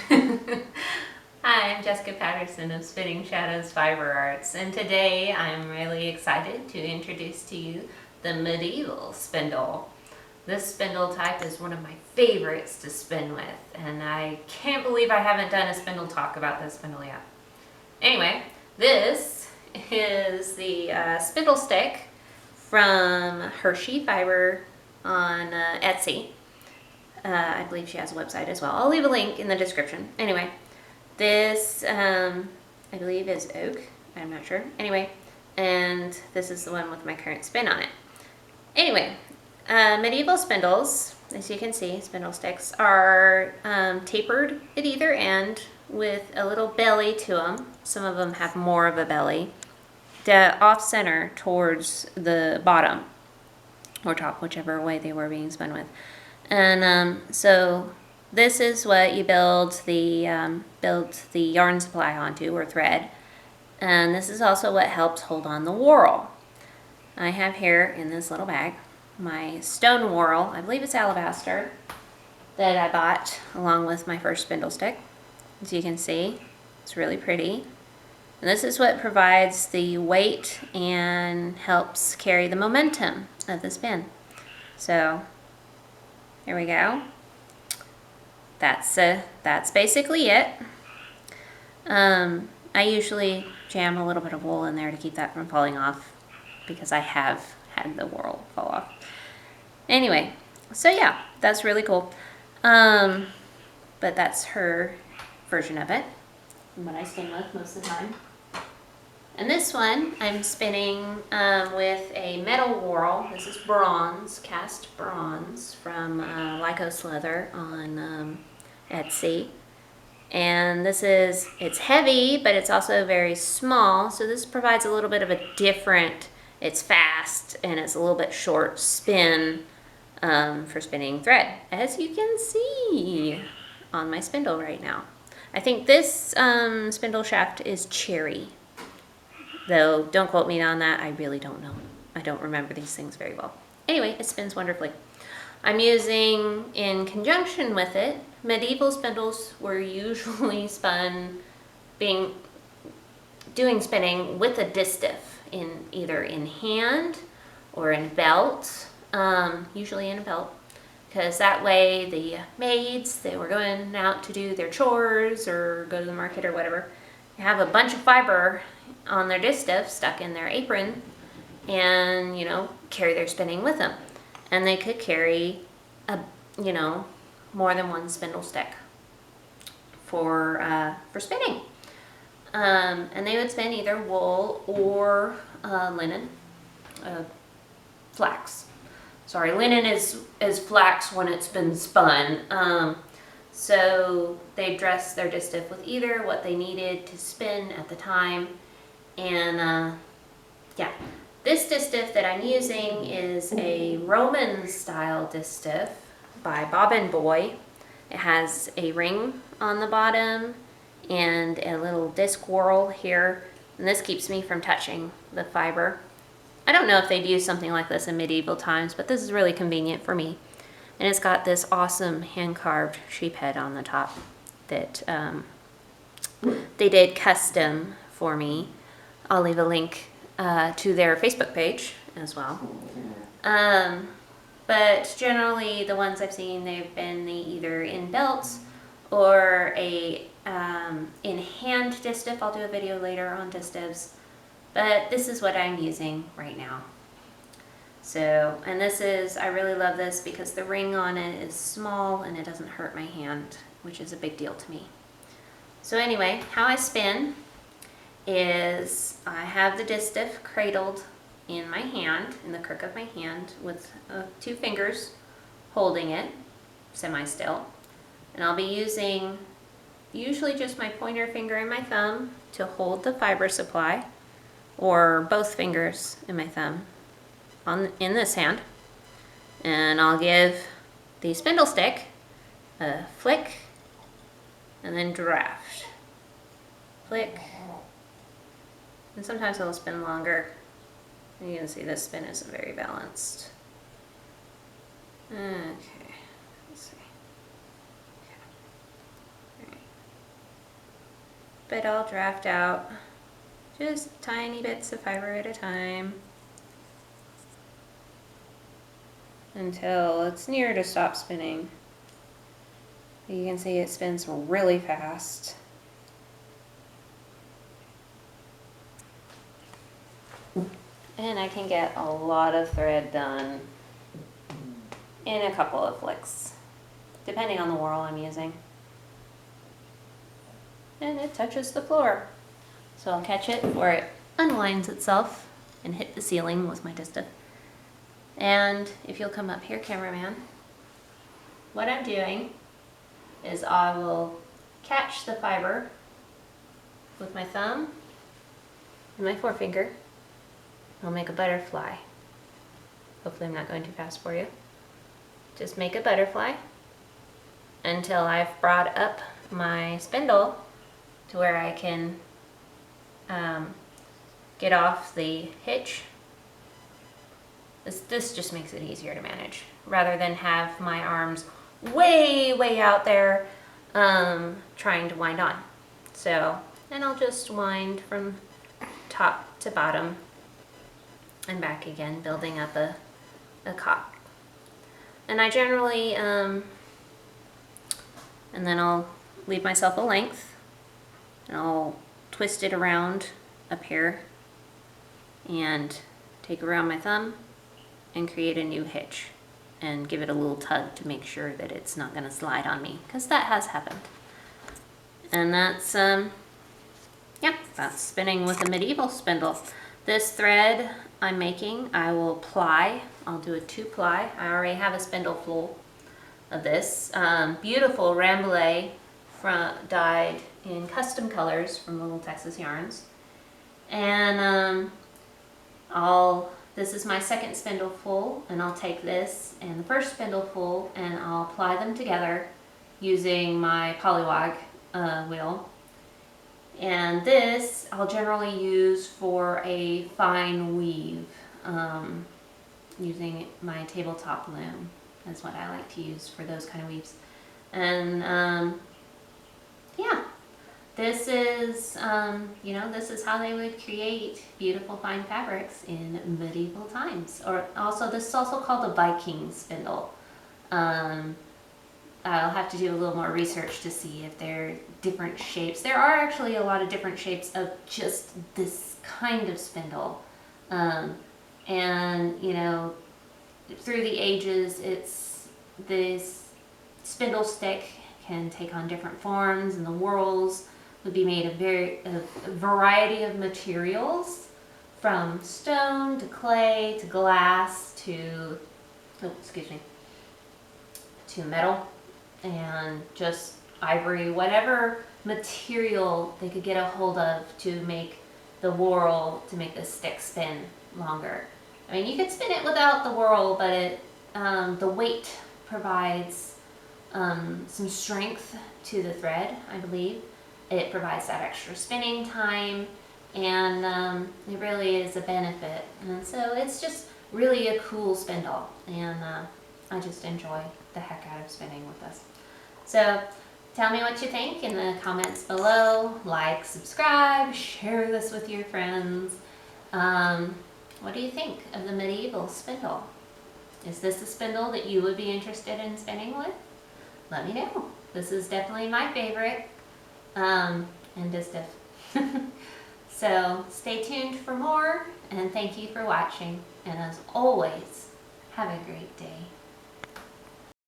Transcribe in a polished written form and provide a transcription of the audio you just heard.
Hi, I'm Jessica Patterson of Spinning Shadows Fiber Arts, and today I'm really excited to introduce to you the medieval spindle. This spindle type is one of my favorites to spin with, and I can't believe I haven't done a spindle talk about this spindle yet. Anyway, this is the spindle stick from Hershey Fiber on Etsy. I believe she has a website as well. I'll leave a link in the description. Anyway, this I believe is oak. I'm not sure. Anyway, and this is the one with my current spin on it. Anyway, medieval spindles, as you can see, spindle sticks, are tapered at either end with a little belly to them. Some of them have more of a belly. Off center towards the bottom or top, whichever way they were being spun with. And so this is what you build the yarn supply onto, or thread. And this is also what helps hold on the whorl. I have here in this little bag my stone whorl, I believe it's alabaster, that I bought along with my first spindle stick. As you can see, it's really pretty. And this is what provides the weight and helps carry the momentum of the spin. So here we go. That's basically it. I usually jam a little bit of wool in there to keep that from falling off, because I have had the whorl fall off. Anyway, so yeah, that's really cool. But that's her version of it, what I spin with most of the time. And this one I'm spinning with a metal whorl. This is bronze, cast bronze from Lycos Leather on Etsy. And this is, it's heavy, but it's also very small. So this provides a little bit of a different, it's fast and it's a little bit short spin for spinning thread, as you can see on my spindle right now. I think this spindle shaft is cherry. Though, don't quote me on that, I really don't know. I don't remember these things very well. Anyway, it spins wonderfully. I'm using, in conjunction with it, medieval spindles were usually doing spinning with a distaff, either in hand or in belt, usually in a belt. Because that way the maids, they were going out to do their chores or go to the market or whatever, have a bunch of fiber on their distaff stuck in their apron and, carry their spinning with them. And they could carry more than one spindle stick for spinning. And they would spin either wool or linen, flax. Sorry, linen is flax when it's been spun. So they dressed their distaff with either what they needed to spin at the time. And yeah, this distaff that I'm using is a Roman style distaff by Bobbin Boy. It has a ring on the bottom and a little disc whorl here. And this keeps me from touching the fiber. I don't know if they'd use something like this in medieval times, but this is really convenient for me. And it's got this awesome hand-carved sheep head on the top that they did custom for me. I'll leave a link to their Facebook page as well. But generally, the ones I've seen, they've been either in belts or in hand distaff. I'll do a video later on distaffs. But this is what I'm using right now. So, and this is, I really love this because the ring on it is small and it doesn't hurt my hand, which is a big deal to me. So anyway, how I spin is I have the distaff cradled in my hand, in the crook of my hand, with 2 fingers holding it, semi-still. And I'll be using usually just my pointer finger and my thumb to hold the fiber supply, or both fingers and my thumb in this hand. And I'll give the spindle stick a flick and then draft. Flick. And sometimes it'll spin longer. You can see this spin isn't very balanced. Okay, let's see. Okay. but I'll draft out just tiny bits of fiber at a time until it's near to stop spinning. You can see it spins really fast. And I can get a lot of thread done in a couple of flicks, depending on the whorl I'm using. And it touches the floor. So I'll catch it before it unwinds itself and hit the ceiling with my distaff. And if you'll come up here, cameraman, what I'm doing is I will catch the fiber with my thumb and my forefinger. I'll make a butterfly. Hopefully I'm not going too fast for you. Just make a butterfly until I've brought up my spindle to where I can get off the hitch. This just makes it easier to manage rather than have my arms way out there trying to wind on. So, and I'll just wind from top to bottom and back again, building up a cop. And I generally, and then I'll leave myself a length, and I'll twist it around up here and take around my thumb and create a new hitch and give it a little tug to make sure that it's not going to slide on me, because that has happened. And that's, yeah, that's spinning with a medieval spindle. This thread I'm making, I will ply. I'll do a 2-ply. I already have a spindle full of this. Beautiful Rambouillet dyed in custom colors from Little Texas Yarns. And this is my second spindle full, and I'll take this and the first spindle full and I'll ply them together using my polywog wheel. And this I'll generally use for a fine weave, using my tabletop loom. That's what I like to use for those kind of weaves. And yeah, this is, you know, this is how they would create beautiful fine fabrics in medieval times. Or also, this is also called a Viking spindle. I'll have to do a little more research to see if there are different shapes. There are actually a lot of different shapes of just this kind of spindle. And, you know, through the ages, this spindle stick can take on different forms, and the whorls would be made of a variety of materials, from stone to clay to glass to, oh, excuse me, to metal and just ivory, whatever material they could get a hold of to make the whorl, to make the stick spin longer. I mean, you could spin it without the whorl, but the weight provides some strength to the thread, I believe. It provides that extra spinning time, and it really is a benefit. And so it's just really a cool spindle, and I just enjoy the heck out of spinning with this. So tell me what you think in the comments below. Like, subscribe, share this with your friends. What do you think of the medieval spindle? Is this a spindle that you would be interested in spinning with? Let me know. This is definitely my favorite, and distaff. So stay tuned for more, and thank you for watching. And as always, have a great day.